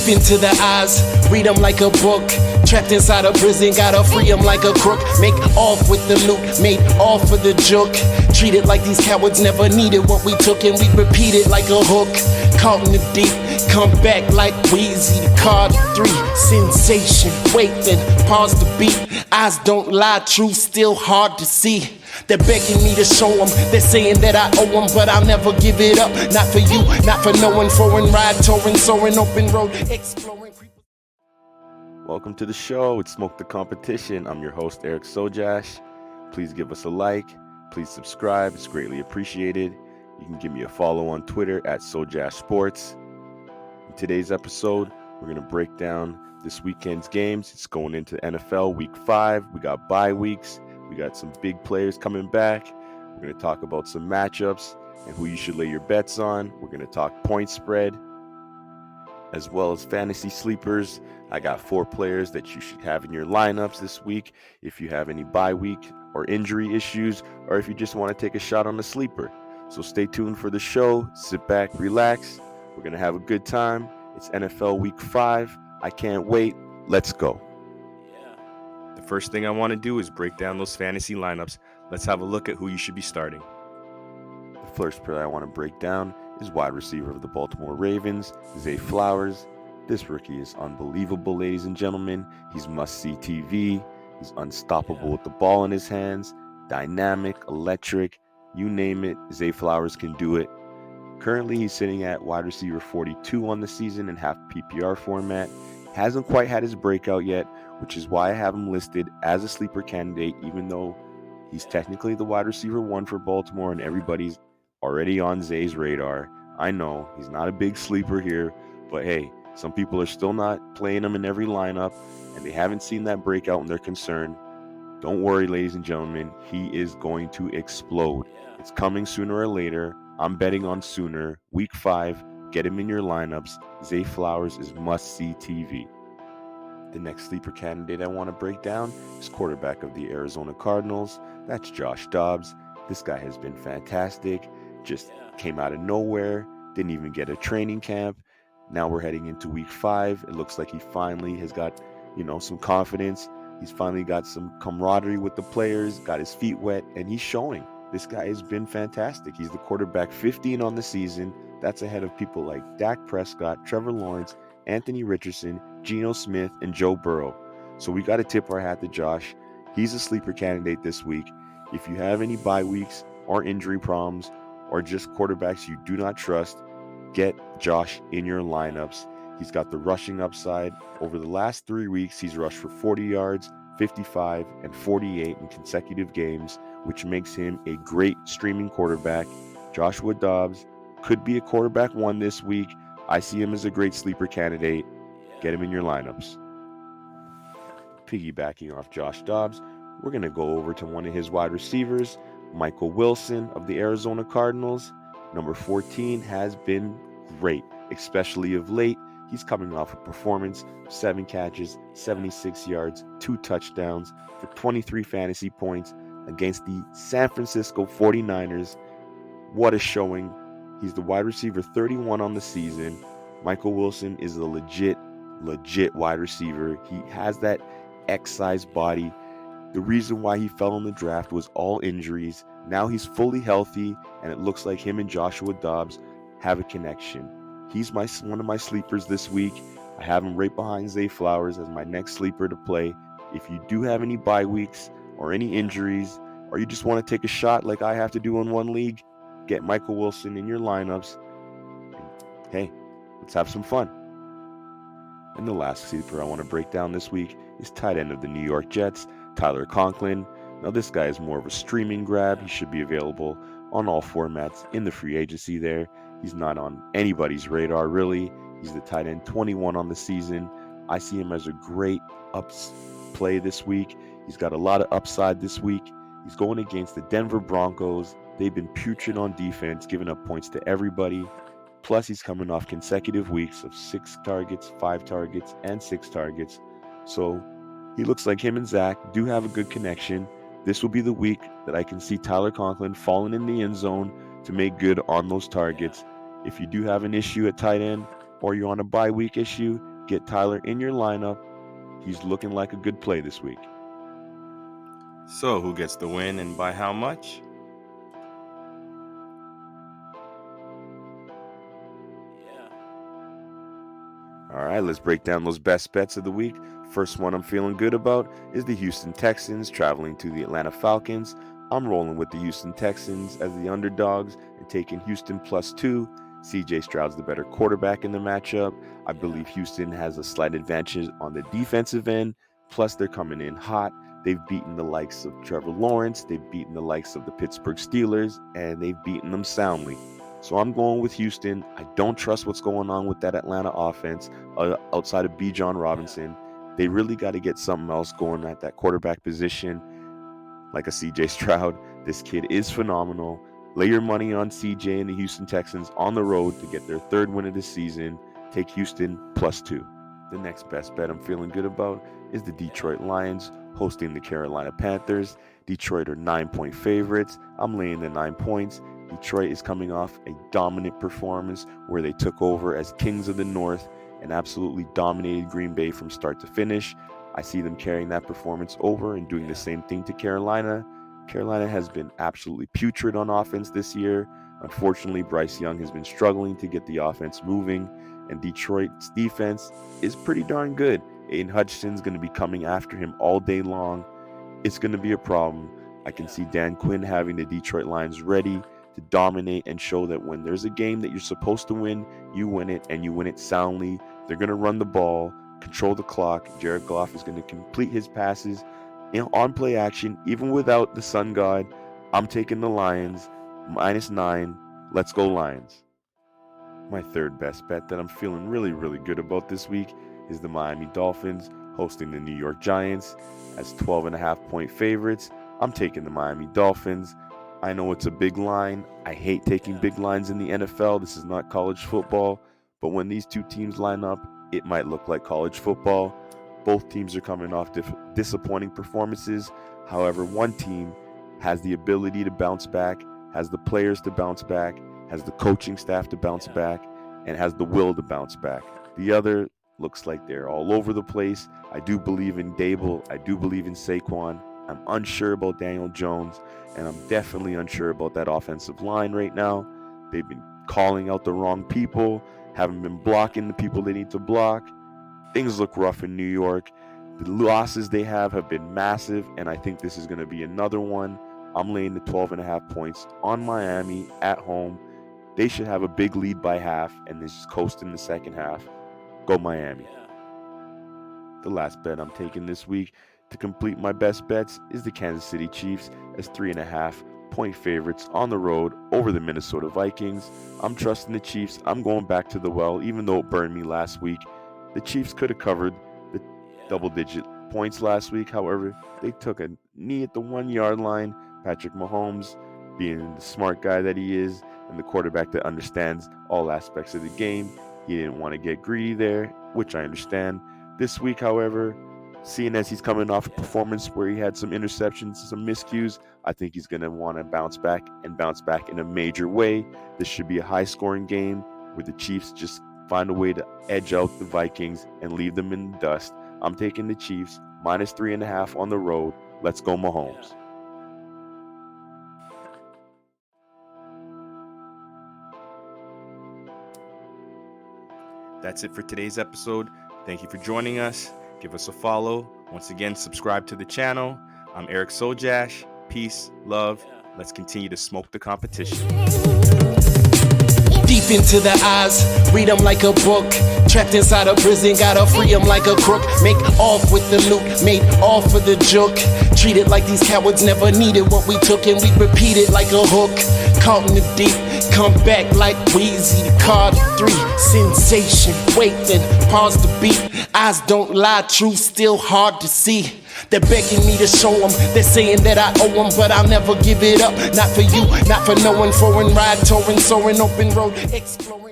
deep into the eyes, read them like a book. Trapped inside a prison, gotta free them like a crook. Make off with the loot, made off for the joke. Treated like these cowards never needed what we took, and we repeat it like a hook. Caught in the deep, come back like Wheezy. Card 3, sensation. Wait, then pause the beat. Eyes don't lie, truth still hard to see. They're begging me to show them, they're saying that I owe them, but I'll never give it up. Not for you, not for no one. Foreign ride, touring, soaring, open road, exploring. Welcome to the show. It's Smoke the Competition. I'm your host, Eric Sojash. Please give us a like. Please subscribe. It's greatly appreciated. You can give me a follow on Twitter at Sojash Sports. In today's episode, we're going to break down this weekend's games. It's going into NFL Week 5. We got bye weeks. We got some big players coming back. We're going to talk about some matchups and who you should lay your bets on. We're going to talk point spread as well as fantasy sleepers. I got 4 players that you should have in your lineups this week if you have any bye week or injury issues, or if you just want to take a shot on the sleeper. So stay tuned for the show. Sit back, relax. We're going to have a good time. It's NFL Week 5. I can't wait. Let's go. The first thing I want to do is break down those fantasy lineups. Let's have a look at who you should be starting. The first player I want to break down is wide receiver of the Baltimore Ravens, Zay Flowers. This rookie is unbelievable, ladies and gentlemen. He's must-see TV. He's unstoppable with the ball in his hands. Dynamic, electric, you name it, Zay Flowers can do it. Currently, he's sitting at wide receiver 42 on the season in half PPR format. Hasn't quite had his breakout yet, which is why I have him listed as a sleeper candidate, even though he's technically the wide receiver 1 for Baltimore and everybody's already on Zay's radar. I know he's not a big sleeper here, but hey, some people are still not playing him in every lineup, and they haven't seen that breakout and they're concerned. Don't worry, ladies and gentlemen, he is going to explode. It's coming sooner or later. I'm betting on sooner. Week 5, get him in your lineups. Zay Flowers is must-see TV. The next sleeper candidate I want to break down is quarterback of the Arizona Cardinals. That's Josh Dobbs. This guy has been fantastic. Just came out of nowhere, didn't even get a training camp. Now we're heading into week 5. It looks like he finally has got, some confidence. He's finally got some camaraderie with the players, got his feet wet, and he's showing. This guy has been fantastic. He's the quarterback 15 on the season. That's ahead of people like Dak Prescott, Trevor Lawrence, Anthony Richardson, Geno Smith, and Joe Burrow. So we got to tip our hat to Josh. He's a sleeper candidate this week. If you have any bye weeks or injury problems, or just quarterbacks you do not trust, get Josh in your lineups. He's got the rushing upside. Over the last 3 weeks, he's rushed for 40 yards, 55, and 48 in consecutive games, which makes him a great streaming quarterback. Joshua Dobbs could be a quarterback 1 this week. I see him as a great sleeper candidate. Get him in your lineups. Piggybacking off Josh Dobbs, we're going to go over to one of his wide receivers, Michael Wilson of the Arizona Cardinals. Number 14 has been great, especially of late. He's coming off a performance of 7 catches, 76 yards, 2 touchdowns for 23 fantasy points against the San Francisco 49ers. What a showing. He's the wide receiver 31 on the season. Michael Wilson is a legit wide receiver. He has that X-sized body. The reason why he fell in the draft was all injuries. Now he's fully healthy, and it looks like him and Joshua Dobbs have a connection. He's one of my sleepers this week. I have him right behind Zay Flowers as my next sleeper to play. If you do have any bye weeks or any injuries, or you just want to take a shot like I have to do in one league, get Michael Wilson in your lineups. Hey, let's have some fun. And the last sleeper I want to break down this week is tight end of the New York Jets, Tyler Conklin. Now this guy is more of a streaming grab. He should be available on all formats in the free agency there. He's not on anybody's radar really. He's the tight end 21 on the season. I see him as a great play this week. He's got a lot of upside this week. He's going against the Denver Broncos. They've been putrid on defense, giving up points to everybody. Plus, he's coming off consecutive weeks of 6 targets, 5 targets, and 6 targets. So he looks like him and Zach do have a good connection. This will be the week that I can see Tyler Conklin falling in the end zone to make good on those targets. If you do have an issue at tight end, or you're on a bye week issue, Get Tyler in your lineup. He's looking like a good play this week. So, who gets the win and by how much? All right, let's break down those best bets of the week. First one I'm feeling good about is the Houston Texans traveling to the Atlanta Falcons. I'm rolling with the Houston Texans as the underdogs and taking Houston +2. CJ Stroud's the better quarterback in the matchup. I believe Houston has a slight advantage on the defensive end. Plus, they're coming in hot. They've beaten the likes of Trevor Lawrence. They've beaten the likes of the Pittsburgh Steelers, and they've beaten them soundly. So I'm going with Houston. I don't trust what's going on with that Atlanta offense outside of Bijan Robinson. They really got to get something else going at that quarterback position, like a CJ Stroud. This kid is phenomenal. Lay your money on CJ and the Houston Texans on the road to get their third win of the season. Take Houston +2. The next best bet I'm feeling good about is the Detroit Lions hosting the Carolina Panthers. Detroit are 9-point favorites. I'm laying the 9 points. Detroit is coming off a dominant performance where they took over as kings of the North and absolutely dominated Green Bay from start to finish. I see them carrying that performance over and doing the same thing to Carolina. Carolina has been absolutely putrid on offense this year. Unfortunately, Bryce Young has been struggling to get the offense moving, and Detroit's defense is pretty darn good. Aiden Hutchinson's going to be coming after him all day long. It's going to be a problem. I can see Dan Quinn having the Detroit Lions ready to dominate and show that when there's a game that you're supposed to win, you win it, and you win it soundly. They're going to run the ball, control the clock. Jared Goff is going to complete his passes on play action, even without the sun god. I'm taking the Lions, -9. Let's go Lions. My third best bet that I'm feeling really, really good about this week is the Miami Dolphins hosting the New York Giants as 12.5-point favorites. I'm taking the Miami Dolphins. I know it's a big line. I hate taking big lines in the NFL. This is not college football. But when these two teams line up, it might look like college football. Both teams are coming off disappointing performances. However, one team has the ability to bounce back, has the players to bounce back, has the coaching staff to bounce back, and has the will to bounce back. The other looks like they're all over the place. I do believe in Dable. I do believe in Saquon. I'm unsure about Daniel Jones, and I'm definitely unsure about that offensive line right now. They've been calling out the wrong people, haven't been blocking the people they need to block. Things look rough in New York. The losses they have been massive, and I think this is going to be another one. I'm laying the 12.5 points on Miami at home. They should have a big lead by half, and they just coast in the second half. Go Miami. The last bet I'm taking this week to complete my best bets is the Kansas City Chiefs as 3.5-point favorites on the road over the Minnesota Vikings. I'm trusting the Chiefs. I'm going back to the well, even though it burned me last week. The Chiefs could have covered the double-digit points last week. However, they took a knee at the 1-yard line. Patrick Mahomes, being the smart guy that he is and the quarterback that understands all aspects of the game, he didn't want to get greedy there, which I understand. This week, however, seeing as he's coming off a performance where he had some interceptions, some miscues, I think he's going to want to bounce back in a major way. This should be a high-scoring game where the Chiefs just find a way to edge out the Vikings and leave them in the dust. I'm taking the Chiefs, -3.5 on the road. Let's go Mahomes. That's it for today's episode. Thank you for joining us. Give us a follow. Once again, subscribe to the channel. I'm Eric Sojash. Peace, love. Let's continue to smoke the competition. Deep into the eyes, read them like a book. Trapped inside a prison, gotta free them like a crook. Make off with the loot, made off for the joke. Treated like these cowards never needed what we took, and we repeat it like a hook. Caught in the deep, come back like Weezy. The card 3, sensation. Wait, then pause the beat. Eyes don't lie, truth still hard to see. They're begging me to show them, they're saying that I owe them, but I'll never give it up. Not for you, not for no one. Foreign ride, touring, soaring, open road, exploring.